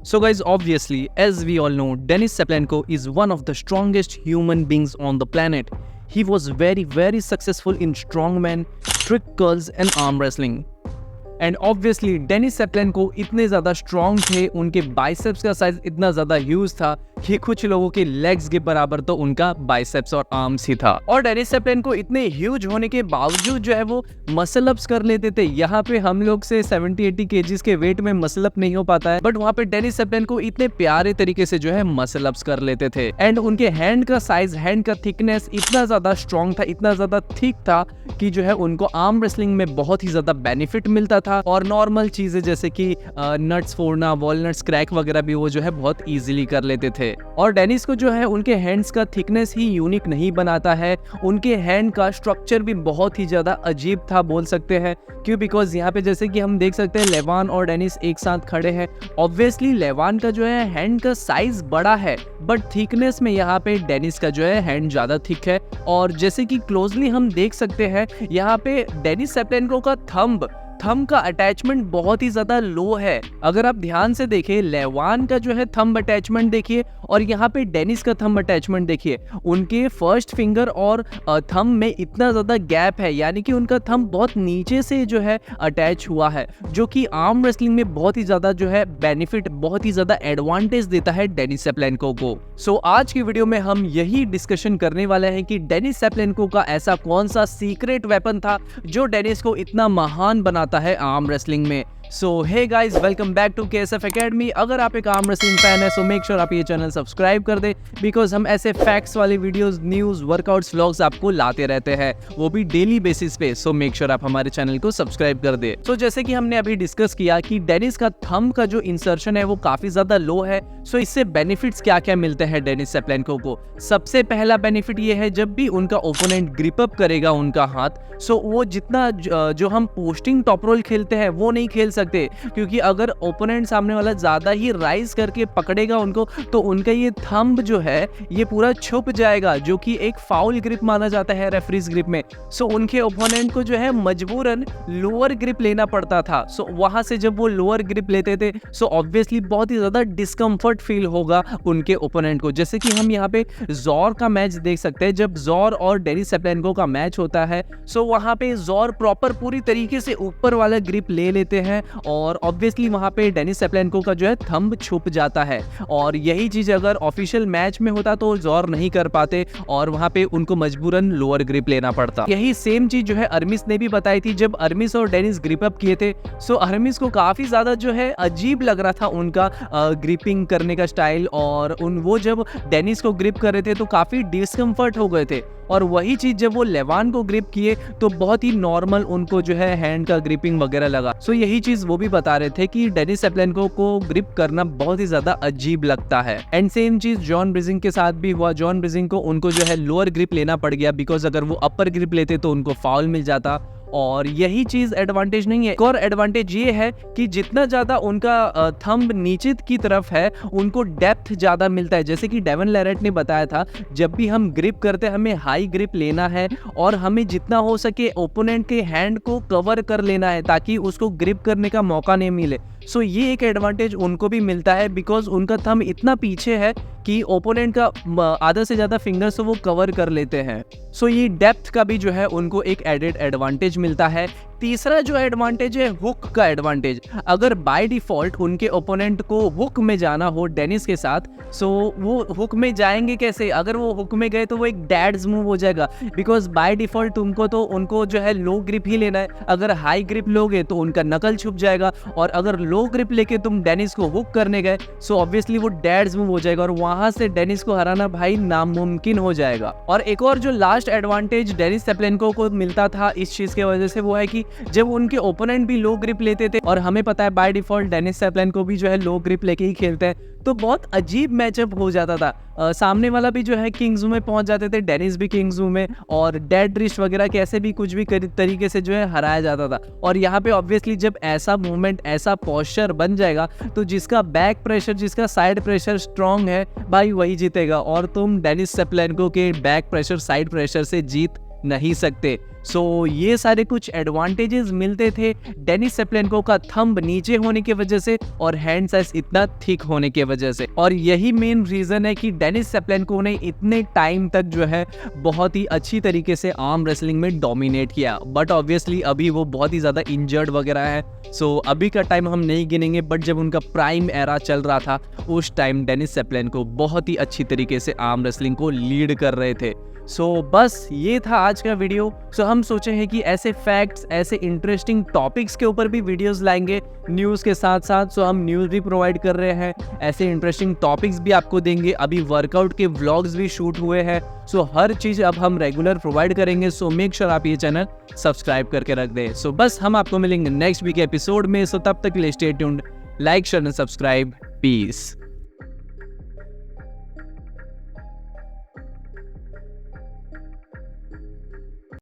So guys, obviously, as we all know, Denis Saplenko is one of the strongest human beings on the planet. He was very successful in strongman, trick curls and arm wrestling. And obviously Denis Cyplenkov इतने ज़्यादा strong थे, उनके biceps का size इतना ज़्यादा huge था कि कुछ लोगों के लेग्स के बराबर तो उनका बाइसेप्स और आर्म्स ही था। और डेनिस सेप्लेन्को इतने ह्यूज होने के बावजूद जो है वो मसल अप्स कर लेते थे। यहाँ पे हम लोग से 70-80 केजीज के वेट में मसल अप नहीं हो पाता है, बट वहाँ पे डेनिस सेप्लेन्को इतने प्यारे तरीके से जो है मसल अप्स कर लेते थे। एंड उनके हैंड का साइज, हैंड का थिकनेस इतना ज़्यादा स्ट्रॉन्ग था, इतना ज़्यादा थिक था कि जो है उनको आर्म रेसलिंग में बहुत ही ज़्यादा बेनिफिट मिलता था। और नॉर्मल चीजें जैसे कि नट्स फोड़ना, वॉलनट्स क्रैक वगैरह भी वो जो है बहुत इजीली कर लेते थे। और डेनिस को जो है उनके हैंड्स का थिकनेस ही यूनिक नहीं बनाता है, उनके हैंड का स्ट्रक्चर भी बहुत ही ज्यादा अजीब था बोल सकते हैं। क्यों? बिकॉज यहाँ पे जैसे कि हम देख सकते हैं लेवान और डेनिस एक साथ खड़े हैं। ऑब्वियसली लेवान का जो है हैंड का साइज बड़ा है, बट थिकनेस में यहाँ पे डेनिस का जो है हैंड ज्यादा थिक है। और जैसे कि क्लोजली हम देख सकते हैं यहाँ पे डेनिस सेप्लेन्को का थंब का अटैचमेंट बहुत ही ज्यादा लो है। अगर आप ध्यान से देखें, लेवान का जो है थंब अटैचमेंट देखिए और यहाँ पे डेनिस का थंब अटैचमेंट देखिए, उनके फर्स्ट फिंगर और थंब में इतना ज्यादा गैप है, यानी कि उनका थंब बहुत नीचे से जो है अटैच हुआ है, जो कि आर्म रेसलिंग में बहुत ही ज्यादा जो है बेनिफिट, बहुत ही ज्यादा एडवांटेज देता है डेनिस सेप्लेन्को को। सो आज की वीडियो में हम यही डिस्कशन करने वाले हैं कि डेनिस सेप्लेन्को का ऐसा कौन सा सीक्रेट वेपन था जो डेनिस को इतना महान बनाता है आर्म रेसलिंग में। So hey guys, welcome back to KSF academy. अगर आप एक आर्म रेसलिंग फैन है सो मेक श्योर आप ये चैनल सब्सक्राइब कर दे, बिकॉज हम ऐसे फैक्ट्स वाले वीडियोस, न्यूज, वर्कआउट्स, व्लॉग्स आपको लाते रहते हैं, वो भी डेली बेसिस पे। सो मेक श्योर आप हमारे चैनल को सब्सक्राइब कर दे। सो जैसे कि हमने अभी डिस्कस किया कि डेनिस का थंब का जो इंसर्शन है वो काफी ज्यादा लो है। सो इससे बेनिफिट्स क्या क्या मिलते हैं डेनिस सेप्लेन्को को? सबसे पहला बेनिफिट ये है, जब भी उनका ओपोनेंट ग्रिप अप करेगा उनका हाथ, सो वो जितना जो हम पोस्टिंग टॉप रोल खेलते हैं वो नहीं खेल सकते, क्योंकि अगर ओपोनेंट सामने वाला ज्यादा ही राइज करके पकड़ेगा उनको तो उनका ये थंब जो है ये पूरा छुप जाएगा, जो कि एक फाउल ग्रिप माना जाता है रेफरीज ग्रिप में। सो उनके ओपोनेंट को जो है मजबूरन लोअर ग्रिप लेना पड़ता था। सो वहां से जब वो लोअर ग्रिप लेते थे सो ऑब्वियसली बहुत ही ज्यादा डिस्कम्फर्ट फील होगा उनके ओपोनेंट को। जैसे कि हम यहाँ पे जोर का मैच देख सकते हैं, जब जोर और डेनिस सेप्लेन्को का मैच होता है सो वहां पे जोर प्रॉपर पूरी तरीके से ऊपर वाला ग्रिप ले लेते हैं और ऑब्वियसली वहां पे डेनिस सेप्लेन्को का जो है थंब छुप जाता है। और यही चीज अगर ऑफिशियल मैच में होता तो जोर नहीं कर पाते और वहां पे उनको मजबूरन लोअर ग्रिप लेना पड़ता। यही सेम चीज जो है अर्मिस ने भी बताई थी। जब अर्मिस और डेनिस ग्रिप अप किए थे सो अर्मिस को काफी ज्यादा जो है अजीब लग रहा था उनका ग्रिपिंग करने का स्टाइल, और वो जब डेनिस को ग्रिप कर रहे थे तो काफी डिस्कम्फर्ट हो गए थे। और वही चीज जब वो लेवान को ग्रिप किए तो बहुत ही नॉर्मल उनको जो है हैंड का ग्रिपिंग वगैरह लगा। सो यही चीज वो भी बता रहे थे कि डेनिस सेप्लेन्को को ग्रिप करना बहुत ही ज्यादा अजीब लगता है। एंड सेम चीज जॉन ब्रिजिंग के साथ भी हुआ। जॉन ब्रिजिंग को उनको जो है लोअर ग्रिप लेना पड़ गया, बिकॉज अगर वो अपर ग्रिप लेते तो उनको फाउल मिल जाता। और यही चीज एडवांटेज नहीं है। एक और एडवांटेज ये है कि जितना ज्यादा उनका थंब नीचे की तरफ है उनको डेप्थ ज्यादा मिलता है। जैसे कि डेवन लेरेट ने बताया था, जब भी हम ग्रिप करते हैं हमें हाई ग्रिप लेना है और हमें जितना हो सके ओपोनेंट के हैंड को कवर कर लेना है ताकि उसको ग्रिप करने का मौका नहीं मिले। सो ये एक एडवांटेज उनको भी मिलता है, बिकॉज उनका थंब इतना पीछे है कि ओपोनेंट का आधा से ज्यादा फिंगर्स वो कवर कर लेते हैं। सो ये डेप्थ का भी जो है उनको एक एडेड एडवांटेज मिलता है। तीसरा जो एडवांटेज है हुक का एडवांटेज। अगर बाय डिफॉल्ट उनके ओपोनेंट को हुक में जाना हो डेनिस के साथ, सो वो हुक में जाएंगे कैसे? अगर वो हुक में गए तो वो एक डैड्स मूव हो जाएगा, बिकॉज बाय डिफॉल्ट तुमको तो उनको जो है लो ग्रिप ही लेना है। अगर हाई ग्रिप लोगे तो उनका नकल छुप जाएगा, और अगर लो ग्रिप लेके तुम डेनिस को हुक करने गए सो ऑब्वियसली वो डैड्स मूव हो जाएगा और वहां से डेनिस को हराना भाई नामुमकिन हो जाएगा। और एक और जो लास्ट एडवांटेज डेनिस सेप्लेन्को को मिलता था इस चीज की वजह से, वो है कि जब उनके ओपोनेंट भी लो ग्रिप लेते थे, और हमें पता है बाय डिफॉल्ट डेनिस सेप्लेन्को भी जो है लो ग्रिप लेके ही खेलते हैं, तो बहुत अजीब मैचअप हो जाता था। सामने वाला भी जो है किंग्स में पहुंच जाते थे, डेनिस भी किंग्स में, और डेड रिस्ट वगैरह कैसे भी कुछ भी तरीके से जो है हराया जाता था। और यहाँ पे ऑब्वियसली जब ऐसा मूवमेंट, ऐसा पोस्चर बन जाएगा तो जिसका बैक प्रेशर, जिसका साइड प्रेशर स्ट्रॉन्ग है भाई वही जीतेगा, और तुम डेनिस सेप्लेन्को के बैक प्रेशर, साइड प्रेशर से जीत नहीं सकते। सो ये सारे कुछ एडवांटेजेस मिलते थे डेनिस सेप्लेन्को का थंब नीचे होने की वजह से और हैंड साइज इतना थिक होने की वजह से, और यही मेन रीजन है कि डेनिस सेप्लेन्को ने इतने टाइम तक जो है बहुत ही अच्छी तरीके से आर्म रेसलिंग में डोमिनेट किया। बट ऑब्वियसली अभी वो बहुत ही ज़्यादा इंजर्ड वगैरह है, सो अभी का टाइम हम नहीं गिनेंगे, बट जब उनका प्राइम एरा चल रहा था उस टाइम डेनिस सेप्लेन्को बहुत ही अच्छी तरीके से आर्म रेसलिंग को लीड कर रहे थे। सो बस ये था आज का वीडियो। सो हम सोचे हैं कि ऐसे फैक्ट्स, ऐसे इंटरेस्टिंग टॉपिक्स के ऊपर भी वीडियोस लाएंगे न्यूज़ के साथ साथ। सो हम न्यूज़ भी प्रोवाइड कर रहे हैं, ऐसे इंटरेस्टिंग टॉपिक्स भी आपको देंगे। अभी वर्कआउट के व्लॉग्स भी शूट हुए हैं, सो हर चीज़ अब हम रेगुलर प्रोवाइड करेंगे। सो मेक श्योर आप ये चैनल सब्सक्राइब करके रख दें। सो बस हम आपको मिलेंगे नेक्स्ट वीक एपिसोड में। सो तब तक के लिए stay tuned, like share and subscribe. Piece.